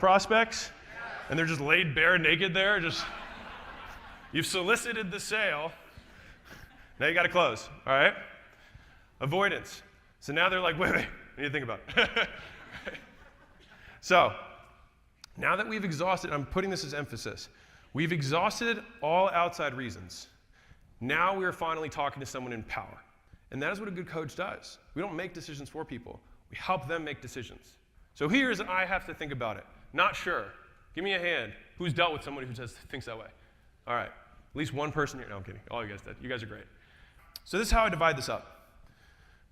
prospects, and they're just laid bare naked there. You've solicited the sale. Now you got to close, all right? Avoidance. So now they're like, wait, I need to think about it. So now that we've exhausted, I'm putting this as emphasis, we've exhausted all outside reasons. Now we're finally talking to someone in power. And that is what a good coach does. We don't make decisions for people. We help them make decisions. So here's I have to think about it. Not sure. Give me a hand. Who's dealt with somebody who thinks that way? All right. At least one person here. No, I'm kidding. All you guys did. You guys are great. So this is how I divide this up.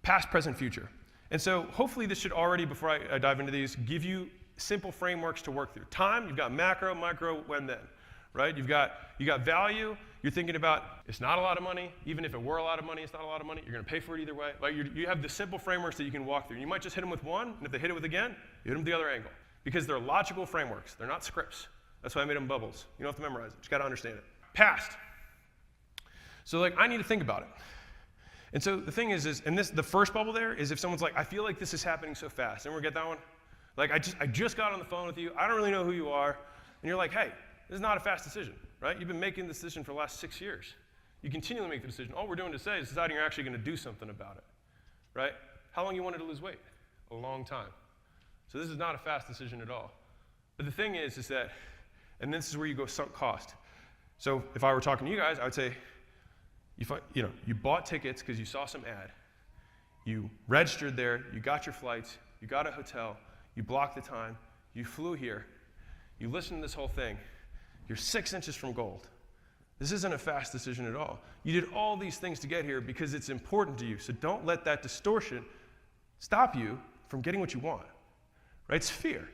Past, present, future. And so hopefully this should already, before I dive into these, give you simple frameworks to work through. Time, you've got macro, micro, when, then. Right? You got value. You're thinking about it's not a lot of money. Even if it were a lot of money, it's not a lot of money. You're going to pay for it either way. Like you have the simple frameworks that you can walk through. You might just hit them with one, and if they hit it with again, you hit them the other angle. Because they're logical frameworks. They're not scripts. That's why I made them bubbles. You don't have to memorize it. You just got to understand it. Past. So I need to think about it. And so the thing is and the first bubble there is if someone's like, I feel like this is happening so fast. Anyone get that one? Like I just got on the phone with you. I don't really know who you are. And you're like, hey, this is not a fast decision, right? You've been making this decision for the last 6 years. You continually make the decision. All we're doing today is deciding you're actually going to do something about it, right? How long you wanted to lose weight? A long time. So this is not a fast decision at all. But the thing is that, and this is where you go sunk cost. So if I were talking to you guys, I would say, you bought tickets because you saw some ad. You registered there. You got your flights. You got a hotel. You blocked the time. You flew here. You listened to this whole thing. You're 6 inches from gold. This isn't a fast decision at all. You did all these things to get here because it's important to you. So don't let that distortion stop you from getting what you want. Right? It's fear.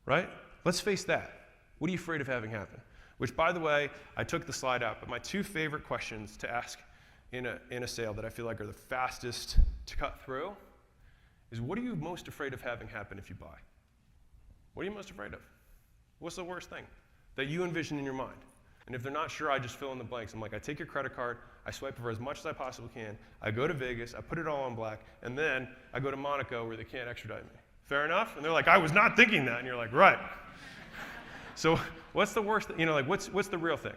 Right? Let's face that. What are you afraid of having happen? Which, by the way, I took the slide out, but my 2 favorite questions to ask in a sale that I feel like are the fastest to cut through is, what are you most afraid of having happen if you buy? What are you most afraid of? What's the worst thing that you envision in your mind? And if they're not sure, I just fill in the blanks. I'm like, I take your credit card, I swipe over as much as I possibly can, I go to Vegas, I put it all on black, and then I go to Monaco where they can't extradite me. Fair enough? And they're like, I was not thinking that. And you're like, right. So what's the worst, what's the real thing?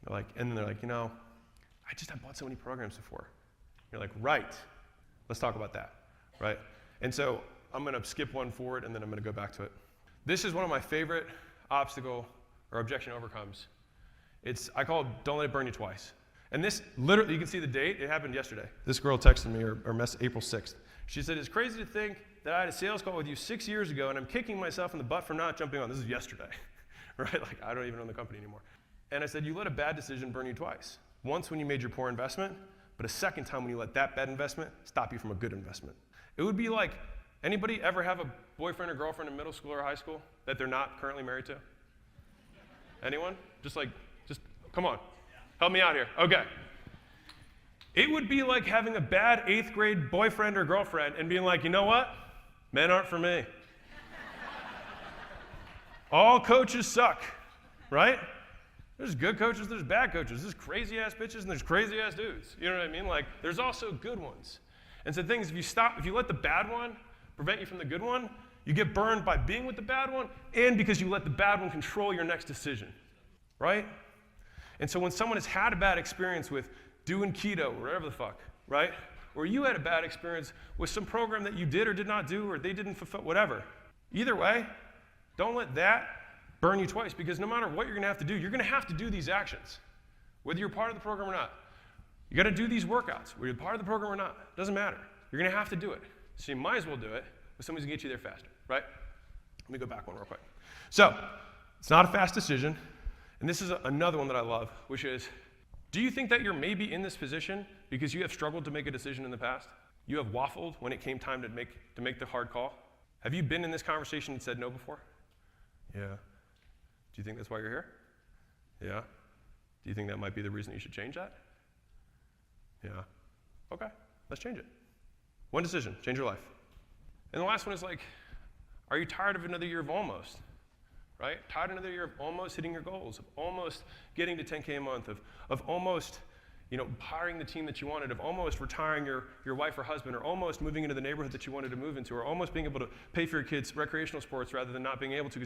They're like, and they're like, I bought so many programs before. You're like, right. Let's talk about that, right? And so I'm going to skip one forward, and then I'm going to go back to it. This is one of my favorite obstacle or objection overcomes. I call it don't let it burn you twice. And this literally, you can see the date. It happened yesterday. This girl texted me April 6th. She said, it's crazy to think that I had a sales call with you 6 years ago, and I'm kicking myself in the butt for not jumping on. This is yesterday, right? Like, I don't even own the company anymore. And I said, you let a bad decision burn you twice. Once when you made your poor investment, but a second time when you let that bad investment stop you from a good investment. It would be like, anybody ever have a boyfriend or girlfriend in middle school or high school that they're not currently married to? Anyone? Just come on. Help me out here. Okay. It would be like having a bad 8th grade boyfriend or girlfriend and being like, you know what? Men aren't for me. All coaches suck, right? There's good coaches, there's bad coaches. There's crazy ass bitches and there's crazy ass dudes. You know what I mean? Like, there's also good ones. And so things, if you let the bad one prevent you from the good one, you get burned by being with the bad one and because you let the bad one control your next decision, right? And so when someone has had a bad experience with doing keto or whatever the fuck, right? Or you had a bad experience with some program that you did or did not do or they didn't fulfill, whatever. Either way, don't let that burn you twice, because no matter what you're going to have to do, you're going to have to do these actions, whether you're part of the program or not. You got to do these workouts, whether you're part of the program or not. It doesn't matter. You're going to have to do it. So you might as well do it, but somebody's going to get you there faster, right? Let me go back one real quick. So it's not a fast decision, and this is another one that I love, which is, do you think that you're maybe in this position because you have struggled to make a decision in the past? You have waffled when it came time to make the hard call? Have you been in this conversation and said no before? Yeah. Do you think that's why you're here? Yeah. Do you think that might be the reason you should change that? Yeah. Okay, let's change it. One decision, change your life. And the last one is like, are you tired of another year of almost? Right? Tired of another year of almost hitting your goals, of almost getting to 10K a month, of almost hiring the team that you wanted, of almost retiring your wife or husband, or almost moving into the neighborhood that you wanted to move into, or almost being able to pay for your kids' recreational sports rather than not being able to